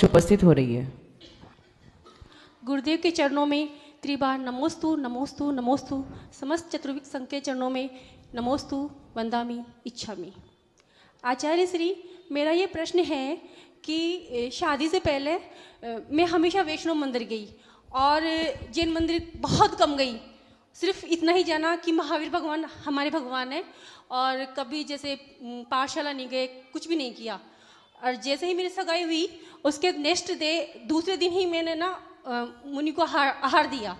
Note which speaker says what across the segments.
Speaker 1: उपस्थित हो रही है।
Speaker 2: गुरुदेव के चरणों में त्रिबार नमोस्तु नमोस्तु नमोस्तु, समस्त चतुर्विक संघ के चरणों में नमोस्तु वंदामि इच्छामि। आचार्य श्री, मेरा ये प्रश्न है कि शादी से पहले मैं हमेशा वैष्णव मंदिर गई और जैन मंदिर बहुत कम गई। सिर्फ इतना ही जाना कि महावीर भगवान हमारे भगवान हैं, और कभी जैसे पाठशाला नहीं गए, कुछ भी नहीं किया। और जैसे ही मेरी सगाई हुई उसके नेक्स्ट डे दूसरे दिन ही मैंने ना मुनि को आहार दिया।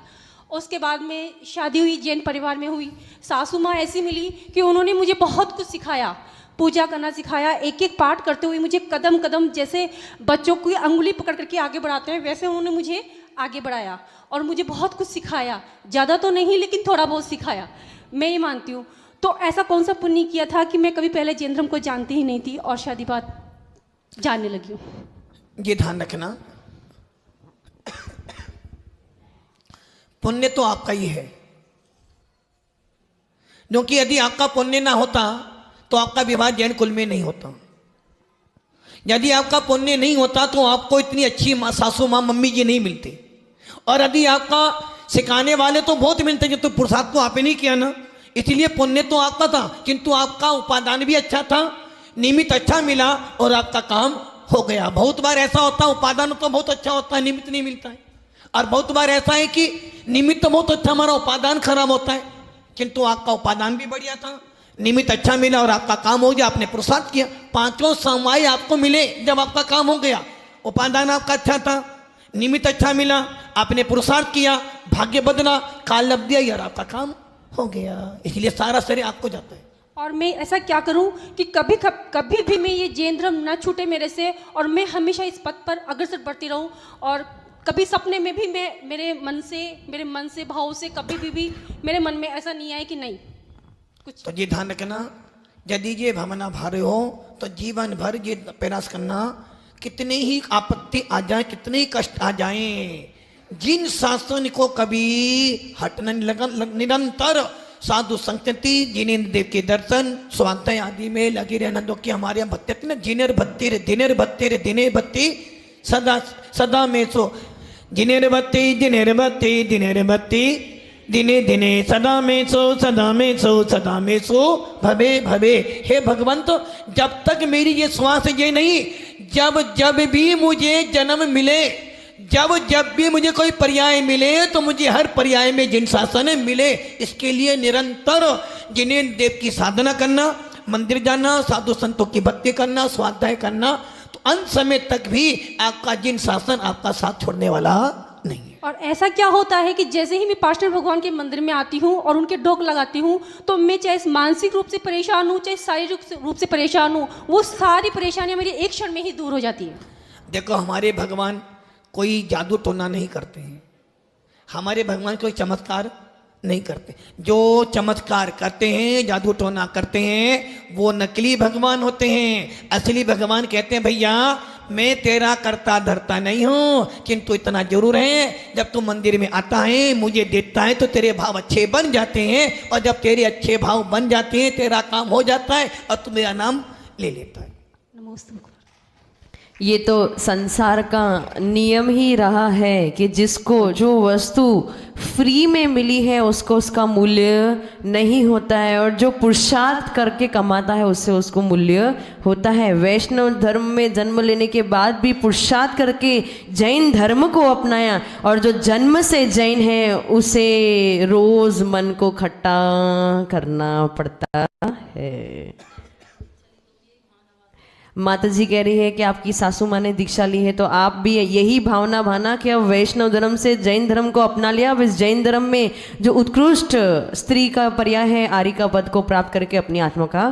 Speaker 2: उसके बाद में शादी हुई, जैन परिवार में हुई। सासू माँ ऐसी मिली कि उन्होंने मुझे बहुत कुछ सिखाया, पूजा करना सिखाया। एक एक पाठ करते हुए मुझे कदम कदम, जैसे बच्चों की अंगुली पकड़ करके आगे बढ़ाते हैं, वैसे उन्होंने मुझे आगे बढ़ाया और मुझे बहुत कुछ सिखाया। ज़्यादा तो नहीं, लेकिन थोड़ा बहुत सिखाया, मैं ये मानती हूँ। तो ऐसा कौन सा पुण्य किया था कि मैं कभी पहले जैन धर्म को जानती ही नहीं थी और शादी बाद जानने लगी हूँ?
Speaker 3: ये ध्यान रखना, पुण्य तो आपका ही है, क्योंकि यदि आपका पुण्य ना होता तो आपका विवाह जैन कुल में नहीं होता। यदि आपका पुण्य नहीं होता तो आपको इतनी अच्छी सासू माँ मम्मी जी नहीं मिलती। और यदि आपका सिखाने वाले तो बहुत मिलते, जो तो पुरुषार्थ तो आपने नहीं किया ना, इसलिए पुण्य तो आपका था, किंतु आपका उपादान भी अच्छा था, निमित्त अच्छा मिला और आपका काम हो गया। बहुत बार ऐसा होता है, उपादान तो बहुत अच्छा होता है, निमित्त नहीं मिलता है। और बहुत बार ऐसा है कि निमित्त बहुत अच्छा, हमारा उपादान खराब होता है, किंतु आपका उपादान भी बढ़िया था, निमित्त अच्छा मिला और आपका काम हो गया, आपने पुरुषार्थ किया। पांचों समवाय आपको मिले जब आपका काम हो गया। उपादान आपका अच्छा था, निमित्त अच्छा मिला, आपने पुरुषार्थ किया, भाग्य बदला, काल लग दिया और आपका काम हो गया। इसलिए सारा श्रेय आपको जाता है।
Speaker 2: और मैं ऐसा क्या करूं कि कभी भी मैं ये जैन धर्म ना छूटे मेरे से, और मैं हमेशा इस पथ पर अग्रसर बढ़ती रहूं। और कभी सपने में भी मैं मेरे मन से भाव से कभी भी मेरे मन में ऐसा नहीं आया कि नहीं कुछ।
Speaker 3: तो ये ध्यान रखना, यदि ये भावना भारे हो तो जीवन भर ये प्रयास करना, कितने ही आपत्ति आ जाए, कितने ही कष्ट आ जाएं, जिन शासन को कभी हटना नहीं लगा, निरंतर साधु संगति, जिनेन्द्र देव के दर्शन, स्वाध्याय आदि में लगे रहना। जो कि हमारे यहाँ भत्ते ना, जिनेर भत्ते रे दिने भत्ती सदा सदा में सो, जिनेर भत्ती दिनेर भत्ती दिने दिने सदा में सो सदा में सो भवे भवे। हे भगवंत, जब तक मेरी ये श्वास ये नहीं, जब भी मुझे जन्म मिले, जब भी मुझे कोई पर्याय मिले, तो मुझे हर पर्याय में जिन शासन मिले, इसके लिए निरंतर जिनेन्द्र देव की साधना करना, मंदिर जाना, साधु संतों की भक्ति करना, स्वाध्याय करना, तो अंत समय तक भी आपका जिन शासन आपका साथ छोड़ने वाला नहीं है।
Speaker 2: और ऐसा क्या होता है कि जैसे ही मैं पास्टर भगवान के मंदिर में आती हूँ और उनके डोक लगाती हूँ, तो मैं चाहे मानसिक रूप से परेशान हूँ, चाहे शारीरिक रूप से परेशान हूँ, वो सारी परेशानियाँ मेरी एक क्षण में ही दूर हो जाती है।
Speaker 3: देखो, हमारे भगवान कोई जादू टोना नहीं करते हैं, हमारे भगवान कोई चमत्कार नहीं करते। जो चमत्कार करते हैं, जादू टोना करते हैं, वो नकली भगवान होते हैं। असली भगवान कहते हैं, भैया मैं तेरा करता धरता नहीं हूँ, किंतु इतना जरूर है, जब तू मंदिर में आता है, मुझे देता है, तो तेरे भाव अच्छे बन जाते हैं। और जब तेरे अच्छे भाव बन जाते हैं, तेरा काम हो जाता है और तू मेरा नाम ले लेता है।
Speaker 2: नमस्ते।
Speaker 1: ये तो संसार का नियम ही रहा है कि जिसको जो वस्तु फ्री में मिली है उसको उसका मूल्य नहीं होता है, और जो पुरुषार्थ करके कमाता है उससे उसको मूल्य होता है। वैष्णव धर्म में जन्म लेने के बाद भी पुरुषार्थ करके जैन धर्म को अपनाया, और जो जन्म से जैन है उसे रोज मन को खट्टा करना पड़ता है। माता जी कह रही है कि आपकी सासू माँ ने दीक्षा ली है, तो आप भी यही भावना भाना कि अब वैष्णव धर्म से जैन धर्म को अपना लिया। अब इस जैन धर्म में जो उत्कृष्ट स्त्री का पर्याय है, आर्य का पद को प्राप्त करके अपनी आत्मा का